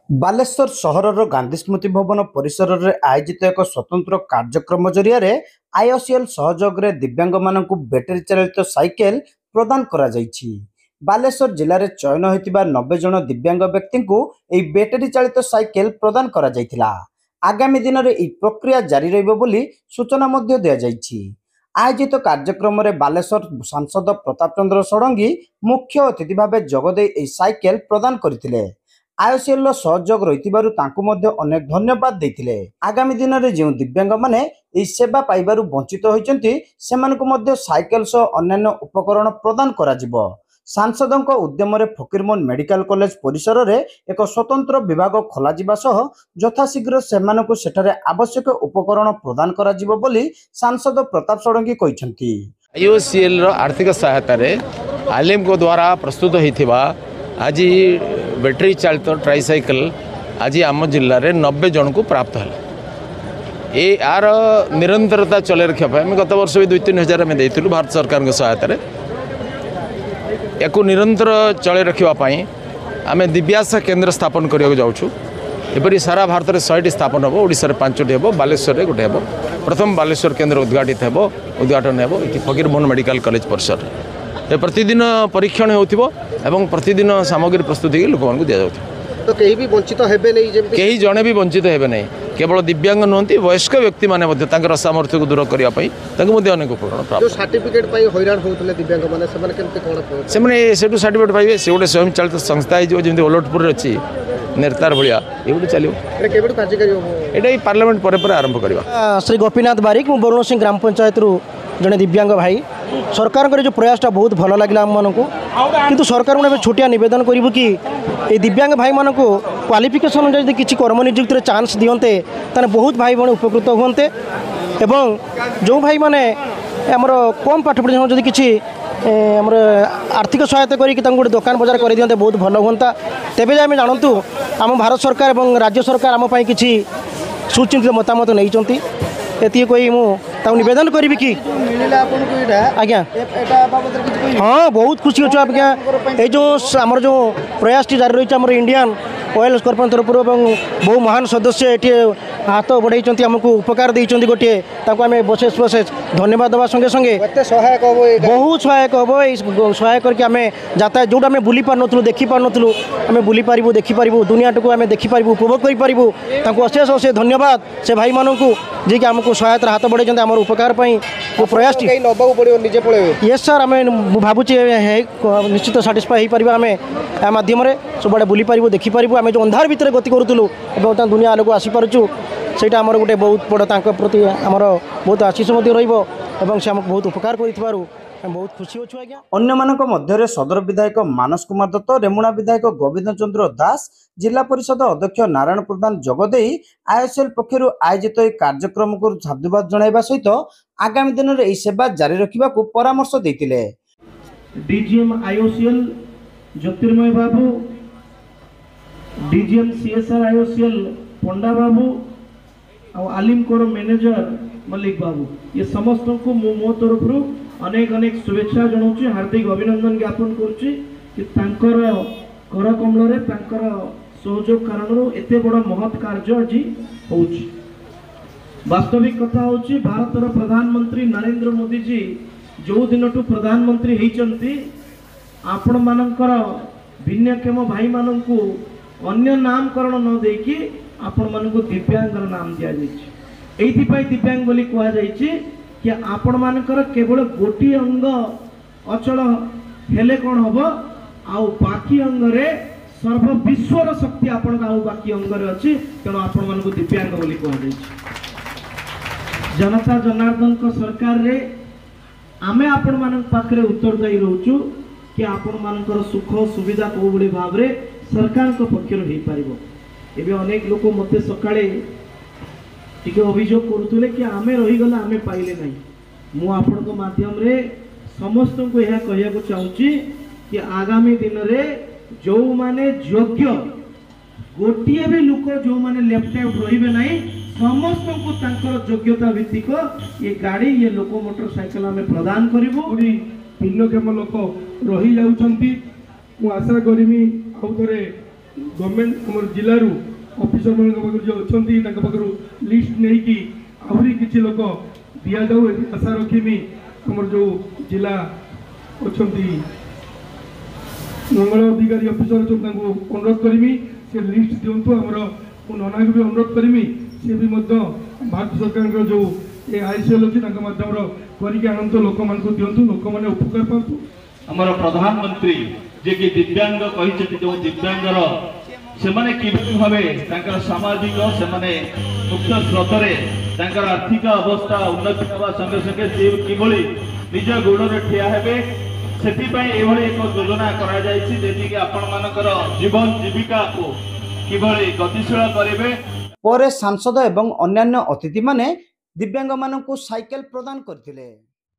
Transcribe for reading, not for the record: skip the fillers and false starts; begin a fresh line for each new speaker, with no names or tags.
ବାଲେଶ୍ୱର ସହରର ଗାନ୍ଧୀ ସ୍ମୃତି ଭବନ ପରିସରରେ ଆୟୋଜିତ ଏକ ସ୍ୱତନ୍ତ୍ର କାର୍ଯ୍ୟକ୍ରମ ଜରିଆରେ ଆଇଓସିଏଲ୍ ସହଯୋଗରେ ଦିବ୍ୟାଙ୍ଗମାନଙ୍କୁ ବ୍ୟାଟେରୀ ଚାଳିତ ସାଇକେଲ ପ୍ରଦାନ କରାଯାଇଛି। ବାଲେଶ୍ୱର ଜିଲ୍ଲାରେ ଚୟନ ହୋଇଥିବା 90 ଜଣ ଦିବ୍ୟାଙ୍ଗ ବ୍ୟକ୍ତିଙ୍କୁ ଏହି ବ୍ୟାଟେରୀ ଚାଳିତ ସାଇକେଲ ପ୍ରଦାନ କରାଯାଇଥିଲା। ଆଗାମୀ ଦିନରେ ଏହି ପ୍ରକ୍ରିୟା ଜାରି ରହିବ ବୋଲି ସୂଚନା ମଧ୍ୟ ଦିଆଯାଇଛି। ଆୟୋଜିତ କାର୍ଯ୍ୟକ୍ରମରେ ବାଲେଶ୍ୱର ସାଂସଦ ପ୍ରତାପ ଚନ୍ଦ୍ର ଷଡ଼ଙ୍ଗୀ ମୁଖ୍ୟ ଅତିଥି ଭାବେ ଯୋଗଦେଇ ଏହି ସାଇକେଲ ପ୍ରଦାନ କରିଥିଲେ। ଆଇଓସିଏଲ୍ର ସହଯୋଗ ରହିଥିବାରୁ ତାଙ୍କୁ ମଧ୍ୟ ଅନେକ ଧନ୍ୟବାଦ ଦେଇଥିଲେ। ଆଗାମୀ ଦିନରେ ଯେଉଁ ଦିବ୍ୟାଙ୍ଗମାନେ ଏହି ସେବା ପାଇବାରୁ ବଞ୍ଚିତ ହୋଇଛନ୍ତି ସେମାନଙ୍କୁ ମଧ୍ୟ ସାଇକେଲ ସହ ଅନ୍ୟାନ୍ୟ ଉପକରଣ ପ୍ରଦାନ କରାଯିବ। ସାଂସଦଙ୍କ ଉଦ୍ୟମରେ ଫକୀରମୋହନ ମେଡିକାଲ କଲେଜ ପରିସରରେ ଏକ ସ୍ୱତନ୍ତ୍ର ବିଭାଗ ଖୋଲାଯିବା ସହ ଯଥାଶୀଘ୍ର ସେମାନଙ୍କୁ ସେଠାରେ ଆବଶ୍ୟକ ଉପକରଣ ପ୍ରଦାନ କରାଯିବ ବୋଲି ସାଂସଦ ପ୍ରତାପ ଷଡ଼ଙ୍ଗୀ କହିଛନ୍ତି।
ଆଇଓସିଏଲ୍ର ଆର୍ଥିକ ସହାୟତାରେ ଆଲିମ୍ଙ୍କ ଦ୍ୱାରା ପ୍ରସ୍ତୁତ ହୋଇଥିବା आज बैटेरी चालित ट्राइसाइकल आज आम जिले में 90 जन को प्राप्त है। यार निरंतरता चल रखापी आम गत वर्ष भी 2-3 हजार आम देलु भारत सरकार सहायता या निरंतर चल रखापी आम दिव्याशा केन्द्र स्थापन करने जाऊँ। एपरी सारा भारत में 100टी स्थापन हम, ओडिशा 5टी हम, बालेश्वर गोटे हम। प्रथम बालेश्वर केन्द्र उद्घाटन हो फकीरमोहन मेडिकल कॉलेज परिसर प्रतिदिन परीक्षण होथिबो एवं प्रतिदिन सामग्री प्रस्तुति लोक मानक दिया जाउथि।
तो कहीं भी वंचित हेबे नहीं, जेमति
कहीं जणे भी वंचित हेबे नहीं। केवल दिव्यांग नुहंती वयस्क व्यक्ति माने मध्ये तांकर सामर्थ्य को दूर करिया पई तांको मध्ये अनेक उपकरण प्राप्त।
जो सर्टिफिकेट पई हैरान होतले दिव्यांग माने सेमाने केमति कोन
से माने सेटू सर्टिफिकेट पाइबे। से गोटे स्वयं चालित संस्था है जो जेमति ओलटपुर रे अछि निर्तार भलिया ए गोटे चलियो।
एटा केबेटू कार्यकारी हो?
एटा पार्लियामेंट परे आरंभ करबा।
श्री गोपीनाथ बारिक मु बरुण सिंह ग्राम पंचायत रु जड़े दिव्यांग भाई सरकार जो प्रयासटा बहुत भल लगे आम मानक किंतु सरकार को छोटिया नवेदन करूँ कि ये दिव्यांग भाई मान को क्वालिफिकेशन अनुसार किसी कर्म नियुक्ति चांस दियंते ताने बहुत भाई भाई उपकृत होते एवं जो भाई माने आमर कम पाठ पढ़ी जब किसी आमर आर्थिक सहायता करके गोटे दुकान बजार कर दियंते बहुत भल हुंता। तेबे आम जानतु आम भारत सरकार और राज्य सरकार आम किसी सुचिंतित मतामत नहीं एति कोई मुझे नवेदन करी कि आज्ञा हाँ बहुत खुशी अच्छे आज्ञा। ये जो आमर जो प्रयास जारी रही है इंडियन ऑयल कॉर्पोरेशन तरफ बहु महान सदस्य ये हाथ बढ़ाई आमको उपकार देते गोटे आम विशेष विशेष धन्यवाद देवा संगे संगे बहुत सहायक हम। सहायक करके आम यातायात जोटा आम बुली पार नु देखी पार नु आम बुली पारू देखी पारू दुनिया को आम देखी पारू उपभोग करूँ अशेष अशेष धन्यवाद से भाई मानक जी आमको सहायता हाथ बढ़ाई आम उपकार वो प्रयास ये सर आम भावुचे निश्चित साटिस्फाई हो पार आम माध्यम सब बुली पारू देखी पारू आम जो अंधार भितर गति करूँ एवं दुनिया आलोक आसीपारुचु सेटा आमर गोटे बहुत बड़ प्रति आमर बहुत आशीष रही से आमको बहुत उपकार कर बहुत खुशी अच्छु आज्ञा।
अन्यमानक मध्यरे सदर विधायक मानस कुमार दत्त, रेमुणा विधायक गोविंद चंद्र दास, जिला परिषद अध्यक्ष नारायण प्रधान जोगदेई आईओसीएल पक्षरु आयोजित यह कार्यक्रम को साधुवाद जणाइबा सहित आगामी दिन में यह सेवा जारी रखा परामर्श देते।
डीजीएम आईओसीएल ज्योतिर्मय बाबू, डीजीएम सीएसआर आईओसीएल पंडा बाबू और आलिम कोर मैनेजर मल्लिक बाबू, ये समस्त को मो तरफ अनेक अनेक शुभेच्छा जनाऊँगी, हार्दिक अभिनंदन ज्ञापन करुच्ची कि तांकर कर कमल रे तांकर सहयोग कारण एते बड़ महत् कार्य आज होउची। वास्तविक कथा होउची भारतर प्रधानमंत्री नरेंद्र मोदी जी जो दिनटू प्रधानमंत्री होइचंती आपण मानकर भिन्नक्षम भाई माननकू अन्य नामकरण न देकी आपण मानकू दिव्यांग नाम दिया जाइछि। एइथिपाई दिव्यांग बोली कहा जाइछि कि आपण मानकर केवल गोटी अंग अचल हेले कौन हम आउ बाकी अंग रे सर्व विश्वर शक्ति आपण आउ बाकी अंग रे अछि तेणु आपण मानकू दिव्यांग बोली कहा जाइछि। जनता जनार्दन को सरकार रे आमे आपण मान पाखरे उत्तरदायी रहउछु कि आपण मानकर सुख सुविधा को बड़ी भाव रे सरकार को पक्षर हो पारिबो। एबे अनेक लोक मते सकाळे टिके अभियोग करुले कि आमे रहीगला आमे पाइले नहीं। मु आपण को माध्यम रे समस्त को यह कहया को चाहूची कि आगामी दिन रे जो माने योग्य गोटिए भी लोक जो माने लेफ्ट आउट रहिबे नहीं समस्त को तांकर योग्यता भित्तिक ये गाड़ी ये लोको मोटरसाइकिल आमे प्रदान करिवो। भिन्नक्षम लोक रही जाउछंती मु आशा करिमी आउ थरे गवर्नमेंट आम जिलू ऑफिसर मान जो अच्छा लिस्ट नहीं कि आहरी किसी लोक दि जाऊ आशा रखी आम जो जिला अच्छा मंगल अधिकारी ऑफिसर जो अनुरोध करी से लिस्ट दिंतु आमर नना भी अनुरोध करी सी भी भारत सरकार जो ये आईसीएल अच्छी माध्यम करके आनंद लोक मान दिंतु लोक मैंने उपकार पातु
आमर प्रधानमंत्री जे कि दिव्यांग कहते जो दिव्यांगर से माने किभली भावे तांकर सामाजिक से माने मुक्त स्रोतरे तांकर आर्थिक अवस्था उन्नति होगा संगे संगे से किभली निज गोड़े ठिया हेबे सेतिपई एभली एक योजना करा जायछि जेति कि आपण मानकर जीवन जीविका को किभली गतिशील करेबे।
पर सांसद एवं अन्यान्य अतिथि माने दिव्यांग मानकु साइकेल प्रदान करथिले।